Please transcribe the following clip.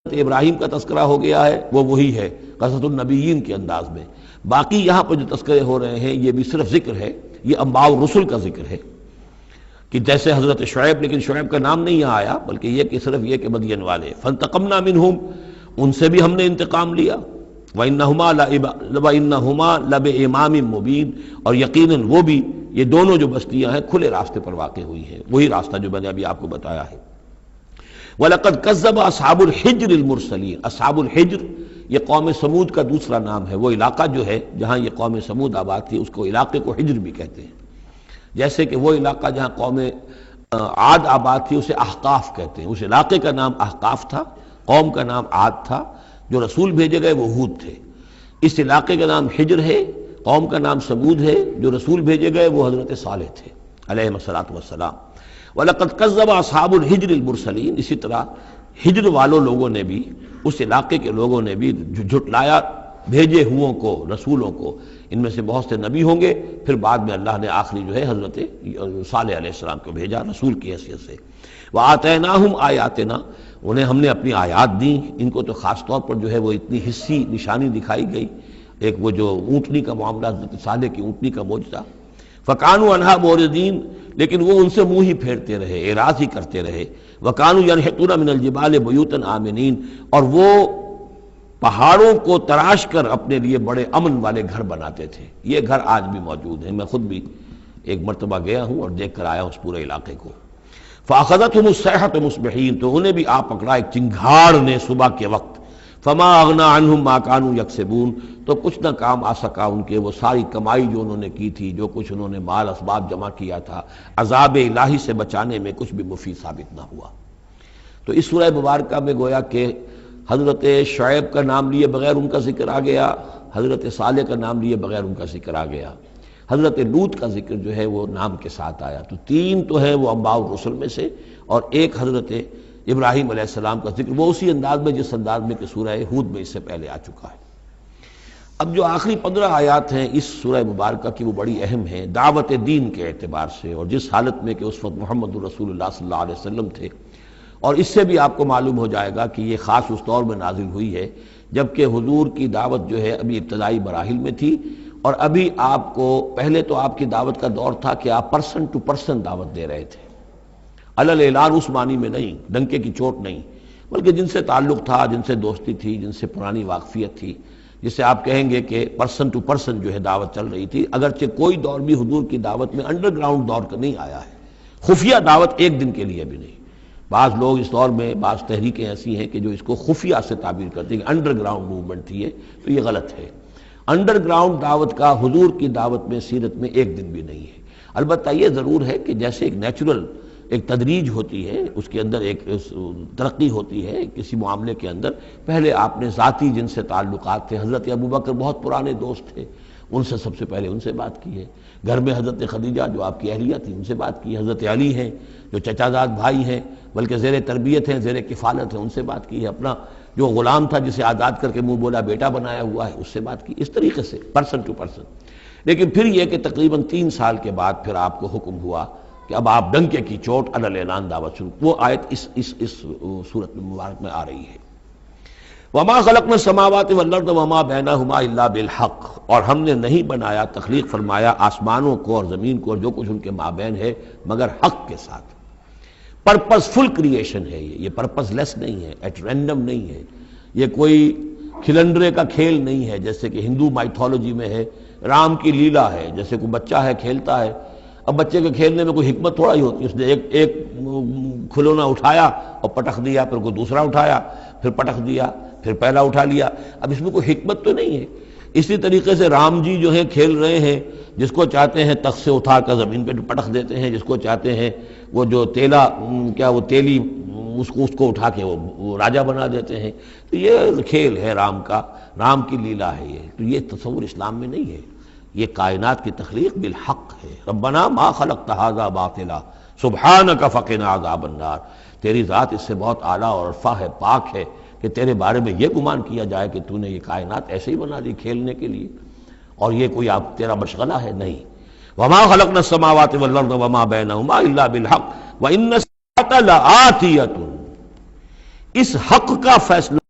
ابراہیم کا تذکرہ ہو گیا ہے وہ وہی ہے قصص النبیین کے انداز میں. باقی یہاں پر جو تذکرے ہو رہے ہیں یہ بھی صرف ذکر ہے، یہ انباء الرسل کا ذکر ہے کہ جیسے حضرت شعیب، لیکن شعیب کا نام نہیں یہاں آیا بلکہ یہ کہ صرف یہ کہ مدین والے. فانتقمنا منہم، ان سے بھی ہم نے انتقام لیا. وَإِنَّهُمَا لَبِإِمَامٍ مُّبِينٍ، اور یقیناً وہ بھی، یہ دونوں جو بستیاں ہیں کھلے راستے پر واقع ہوئی ہیں، وہی راستہ جو میں نے ابھی آپ کو بتایا ہے. وَلَقَدْ كَذَّبَ أَصْحَابُ الْحِجْرِ الْمُرْسَلِينَ. اصحاب الحجر یہ قوم سمود کا دوسرا نام ہے. وہ علاقہ جو ہے جہاں یہ قوم سمود آباد تھی اس کو علاقے کو حجر بھی کہتے ہیں. جیسے کہ وہ علاقہ جہاں قوم عاد آباد تھی اسے احقاف کہتے ہیں. اس علاقے کا نام احقاف تھا، قوم کا نام عاد تھا، جو رسول بھیجے گئے وہ ہود تھے. اس علاقے کا نام حجر ہے، قوم کا نام سمود ہے، جو رسول بھیجے گئے وہ حضرت صالح تھے علیہ الصلوۃ والسلام. وَلَقَدْ كَذَّبَ أَصْحَابُ الْحِجْرِ الْمُرْسَلِينَ. اسی طرح ہجر والوں لوگوں نے بھی، اس علاقے کے لوگوں نے بھی جھٹلایا بھیجے ہوں کو، رسولوں کو. ان میں سے بہت سے نبی ہوں گے، پھر بعد میں اللہ نے آخری جو ہے حضرت صالح علیہ السلام کو بھیجا رسول کی حیثیت سے. وَآتَيْنَاهُمْ آیَاتِنَا، انہیں ہم نے اپنی آیات دیں. ان کو تو خاص طور پر جو ہے وہ اتنی حصی نشانی دکھائی گئی. ایک وہ جو اونٹنی کا معاملہ، حضرت صالح کی اونٹنی کا معجزہ. فَكَانُوا عَنْهَا مُعْرِضِينَ، لیکن وہ ان سے منہ ہی پھیرتے رہے، اعراض ہی کرتے رہے. وَكَانُوا يَنْحِتُونَ مِنَ الْجِبَالِ بُيُوتًا آمِنِينَ، اور وہ پہاڑوں کو تراش کر اپنے لیے بڑے امن والے گھر بناتے تھے. یہ گھر آج بھی موجود ہیں. میں خود بھی ایک مرتبہ گیا ہوں اور دیکھ کر آیا ہوں اس پورے علاقے کو. فَأَخَذَتْهُمُ الصَّيْحَةُ مُصْبِحِينَ، تو انہیں بھی آ پکڑا ایک چنگھاڑ نے صبح کے وقت. فَمَا أَغْنَىٰ عَنْهُمْ مَا كَانُوا يَكْسِبُونَ، تو کچھ نہ کام آ سکا ان کے وہ ساری کمائی جو انہوں نے کی تھی، جو کچھ انہوں نے مال اسباب جمع کیا تھا. عذاب الہی سے بچانے میں کچھ بھی مفید ثابت نہ ہوا. تو اس سورہ مبارکہ میں گویا کہ حضرت شعیب کا نام لیے بغیر ان کا ذکر آ گیا، حضرت صالح کا نام لیے بغیر ان کا ذکر آ گیا، حضرت لوط کا ذکر جو ہے وہ نام کے ساتھ آیا. تو تین تو ہے وہ انباء الرسل میں سے، اور ایک حضرت ابراہیم علیہ السلام کا ذکر وہ اسی انداز میں جس انداز میں کہ سورہ ہود میں اس سے پہلے آ چکا ہے. اب جو آخری 15 آیات ہیں اس سورہ مبارکہ کی وہ بڑی اہم ہیں دعوت دین کے اعتبار سے، اور جس حالت میں کہ اس وقت محمد رسول اللہ صلی اللہ علیہ وسلم تھے. اور اس سے بھی آپ کو معلوم ہو جائے گا کہ یہ خاص اس دور میں نازل ہوئی ہے جبکہ حضور کی دعوت جو ہے ابھی ابتدائی مراحل میں تھی. اور ابھی آپ کو پہلے تو آپ کی دعوت کا دور تھا کہ آپ پرسن ٹو پرسن دعوت دے رہے تھے، علل اعلان اس معنی میں نہیں، ڈنکے کی چوٹ نہیں، بلکہ جن سے تعلق تھا، جن سے دوستی تھی، جن سے پرانی واقفیت تھی، جسے آپ کہیں گے کہ پرسن ٹو پرسن جو ہے دعوت چل رہی تھی. اگرچہ کوئی دور بھی حضور کی دعوت میں انڈر گراؤنڈ دور کا نہیں آیا ہے، خفیہ دعوت ایک دن کے لیے بھی نہیں. بعض لوگ اس دور میں بعض تحریکیں ایسی ہیں کہ جو اس کو خفیہ سے تعبیر کرتے ہیں کہ انڈر گراؤنڈ موومنٹ تھی، تو یہ غلط ہے. انڈر گراؤنڈ دعوت کا حضور کی دعوت میں سیرت میں ایک دن بھی نہیں ہے. البتہ یہ ضرور ہے کہ جیسے ایک نیچرل ایک تدریج ہوتی ہے، اس کے اندر ایک ترقی ہوتی ہے کسی معاملے کے اندر. پہلے آپ نے ذاتی جن سے تعلقات تھے، حضرت ابوبکر بہت پرانے دوست تھے، ان سے سب سے پہلے ان سے بات کی ہے. گھر میں حضرت خدیجہ جو آپ کی اہلیہ تھی ان سے بات کی. حضرت علی ہیں جو چچا زاد بھائی ہیں بلکہ زیر تربیت ہیں، زیر کفالت ہیں، ان سے بات کی ہے. اپنا جو غلام تھا جسے آزاد کر کے منہ بولا بیٹا بنایا ہوا ہے اس سے بات کی. اس طریقے سے پرسن ٹو پرسن. لیکن پھر یہ کہ تقریباً 3 سال کے بعد پھر آپ کو حکم ہوا کہ اب آپ ڈنکے کی چوٹ علل اعلان دعوت شروع. وہ آیت اس صورت مبارک میں آ رہی ہے. وما خلقنا السماوات والارض وما بینہما الا بالحق، اور ہم نے نہیں بنایا، تخلیق فرمایا آسمانوں کو اور زمین کو اور جو کچھ ان کے مابین ہے مگر حق کے ساتھ. پرپز فل کریشن ہے یہ پرپز لیس نہیں ہے، ایٹ رینڈم نہیں ہے، یہ کوئی کھلنڈرے کا کھیل نہیں ہے جیسے کہ ہندو مائتھولوجی میں ہے. رام کی لیلا ہے، جیسے کوئی بچہ ہے کھیلتا ہے. اب بچے کے کھیلنے میں کوئی حکمت تھوڑا ہی ہوتی ہے، اس نے ایک کھلونا اٹھایا اور پٹخ دیا، پھر کوئی دوسرا اٹھایا پھر پٹخ دیا، پھر پہلا اٹھا لیا. اب اس میں کوئی حکمت تو نہیں ہے. اسی طریقے سے رام جی جو ہیں کھیل رہے ہیں، جس کو چاہتے ہیں تخت سے اٹھا کر زمین پہ پٹخ دیتے ہیں، جس کو چاہتے ہیں وہ جو تیلا وہ تیلی اس کو اٹھا کے وہ راجا بنا دیتے ہیں. تو یہ کھیل ہے رام کا، رام کی لیلا ہے یہ. تو یہ تصور اسلام میں نہیں ہے. یہ کائنات کی تخلیق بالحق ہے. ربنا ما خلقت ھذا باطلا سبحانک فقنا عذاب النار. تیری ذات اس سے بہت اعلیٰ اور ارفع ہے، پاک ہے کہ تیرے بارے میں یہ گمان کیا جائے کہ تو نے یہ کائنات ایسے ہی بنا دی کھیلنے کے لیے، اور یہ کوئی آپ تیرا مشغلہ ہے. نہیں. وما خلقنا السماوات والارض وما بینہما الا بالحق وان الساعۃ لآتیۃ. اس حق کا فیصلہ